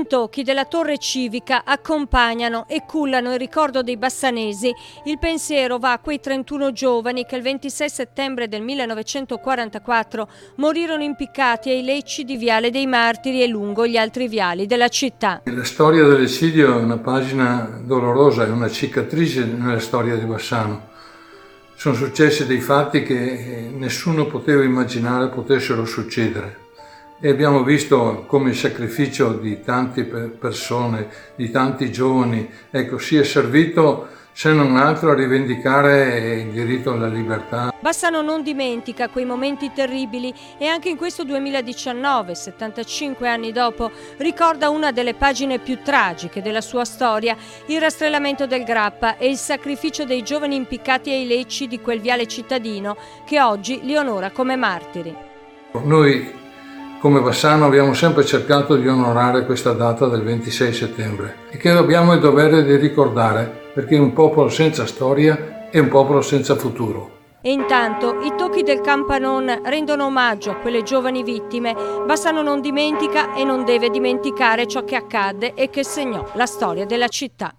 intocchi della torre civica accompagnano e cullano il ricordo dei bassanesi. Il pensiero va a quei 31 giovani che il 26 settembre del 1944 morirono impiccati ai lecci di Viale dei Martiri e lungo gli altri viali della città. La storia dell'eccidio è una pagina dolorosa, è una cicatrice nella storia di Bassano. Sono successi dei fatti che nessuno poteva immaginare potessero succedere. E abbiamo visto come il sacrificio di tante persone, di tanti giovani, sia servito se non altro a rivendicare il diritto alla libertà. Bassano non dimentica quei momenti terribili e anche in questo 2019, 75 anni dopo, ricorda una delle pagine più tragiche della sua storia, il rastrellamento del Grappa e il sacrificio dei giovani impiccati ai lecci di quel viale cittadino che oggi li onora come martiri. Noi come Bassano abbiamo sempre cercato di onorare questa data del 26 settembre e che abbiamo il dovere di ricordare, perché un popolo senza storia è un popolo senza futuro. E intanto i tocchi del Campanon rendono omaggio a quelle giovani vittime. Bassano non dimentica e non deve dimenticare ciò che accadde e che segnò la storia della città.